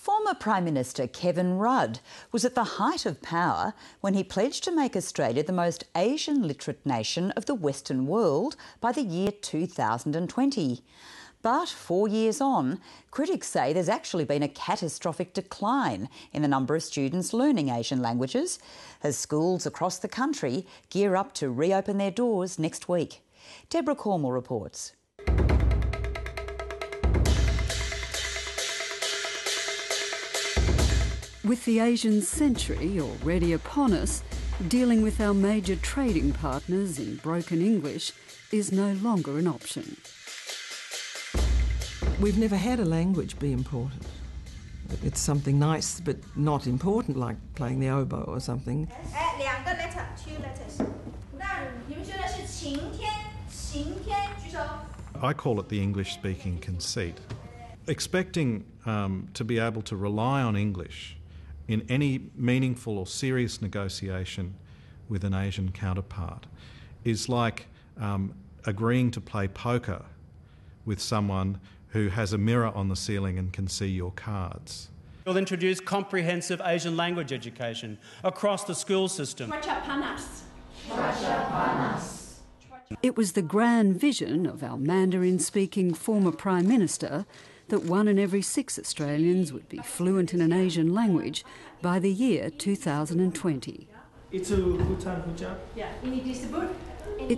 Former Prime Minister Kevin Rudd was at the height of power when he pledged to make Australia the most Asian literate nation of the Western world by the year 2020. But 4 years on, critics say there's actually been a catastrophic decline in the number of students learning Asian languages as schools across the country gear up to reopen their doors next week. Deborah Cornwall reports. With the Asian century already upon us, dealing with our major trading partners in broken English is no longer an option. We've never had a language be important. It's something nice but not important, like playing the oboe or something. I call it the English-speaking conceit. Expecting to be able to rely on English in any meaningful or serious negotiation with an Asian counterpart is like agreeing to play poker with someone who has a mirror on the ceiling and can see your cards. We'll introduce comprehensive Asian language education across the school system. It was the grand vision of our Mandarin-speaking former Prime Minister that 1 in every 6 Australians would be fluent in an Asian language by the year 2020. It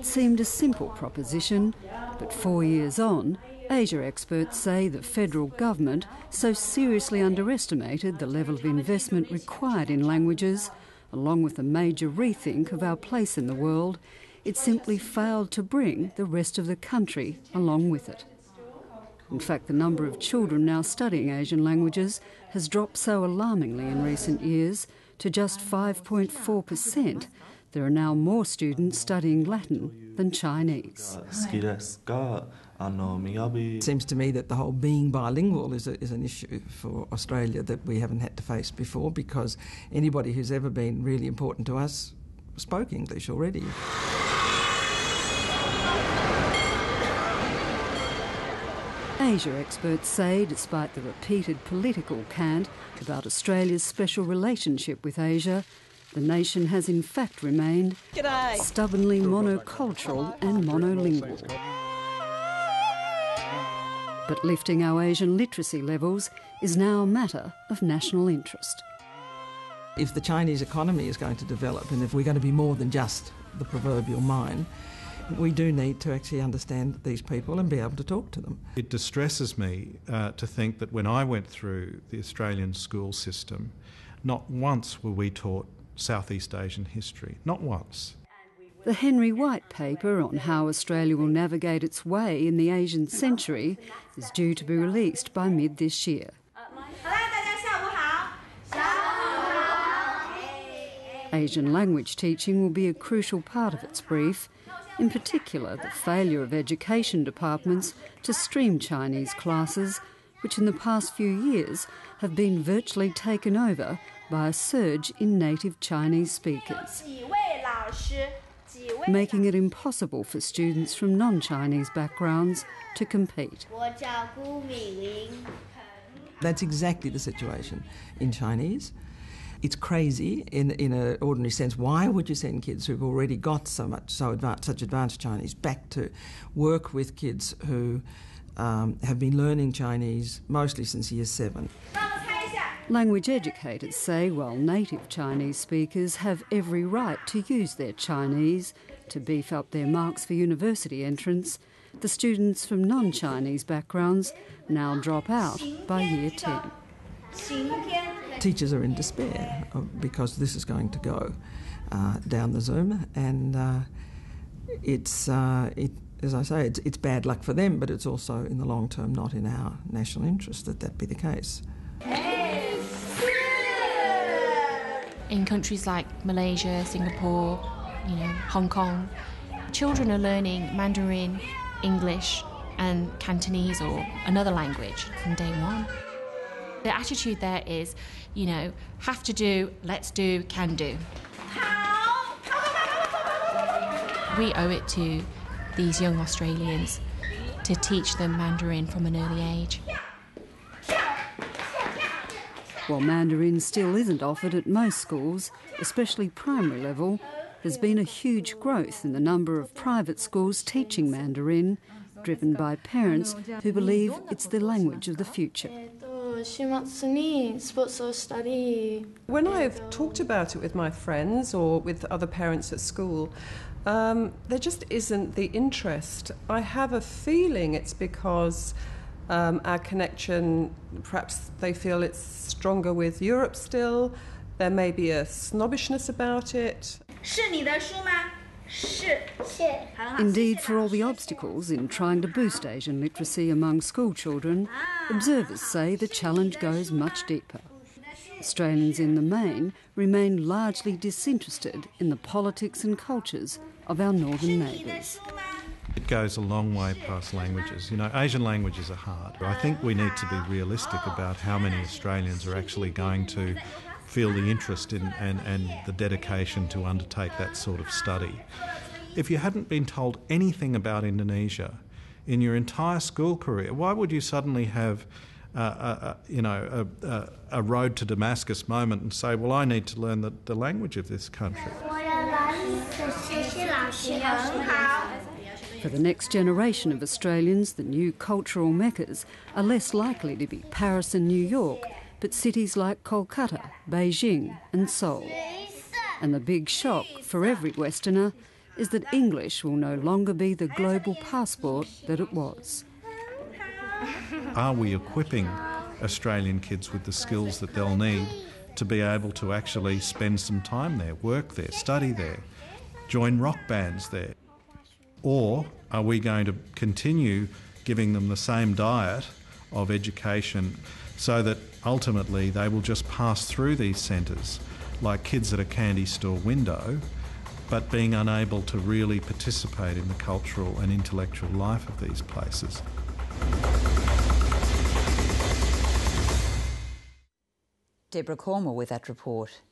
seemed a simple proposition, but 4 years on, Asia experts say the federal government so seriously underestimated the level of investment required in languages, along with a major rethink of our place in the world, it simply failed to bring the rest of the country along with it. In fact, the number of children now studying Asian languages has dropped so alarmingly in recent years to just 5.4%. There are now more students studying Latin than Chinese. It seems to me that the whole being bilingual is an issue for Australia that we haven't had to face before, because anybody who's ever been really important to us spoke English already. Asia experts say, despite the repeated political cant about Australia's special relationship with Asia, the nation has in fact remained stubbornly monocultural and monolingual. But lifting our Asian literacy levels is now a matter of national interest. If the Chinese economy is going to develop, and if we're going to be more than just the proverbial mine, we do need to actually understand these people and be able to talk to them. It distresses me to think that when I went through the Australian school system, not once were we taught Southeast Asian history, not once. The Henry White paper on how Australia will navigate its way in the Asian century is due to be released by mid this year. Asian language teaching will be a crucial part of its brief, in particular the failure of education departments to stream Chinese classes, which in the past few years have been virtually taken over by a surge in native Chinese speakers, making it impossible for students from non-Chinese backgrounds to compete. That's exactly the situation in Chinese. It's crazy in an ordinary sense. Why would you send kids who've already got such advanced Chinese back to work with kids who have been learning Chinese mostly since year 7? Language educators say while native Chinese speakers have every right to use their Chinese to beef up their marks for university entrance, the students from non-Chinese backgrounds now drop out by year 10. Teachers are in despair because this is going to go down the Zoom, and as I say, it's bad luck for them, but it's also in the long term not in our national interest that be the case. In countries like Malaysia, Singapore, Hong Kong, children are learning Mandarin, English and Cantonese or another language from day one. The attitude there is, have to do, let's do, can do. We owe it to these young Australians to teach them Mandarin from an early age. While Mandarin still isn't offered at most schools, especially primary level, there's been a huge growth in the number of private schools teaching Mandarin, driven by parents who believe it's the language of the future. When I've talked about it with my friends or with other parents at school, there just isn't the interest. I have a feeling it's because our connection, perhaps they feel it's stronger with Europe still. There may be a snobbishness about it. Indeed, for all the obstacles in trying to boost Asian literacy among school children, observers say the challenge goes much deeper. Australians in the main remain largely disinterested in the politics and cultures of our northern neighbours. It goes a long way past languages. You know, Asian languages are hard. I think we need to be realistic about how many Australians are actually going to feel the interest in and the dedication to undertake that sort of study. If you hadn't been told anything about Indonesia in your entire school career, why would you suddenly have a road to Damascus moment and say, well, I need to learn the language of this country? For the next generation of Australians, the new cultural meccas are less likely to be Paris and New York, but cities like Kolkata, Beijing and Seoul. And the big shock for every Westerner is that English will no longer be the global passport that it was. Are we equipping Australian kids with the skills that they'll need to be able to actually spend some time there, work there, study there, join rock bands there? Or are we going to continue giving them the same diet of education so that ultimately they will just pass through these centres like kids at a candy store window, but being unable to really participate in the cultural and intellectual life of these places? Deborah Cormer with that report.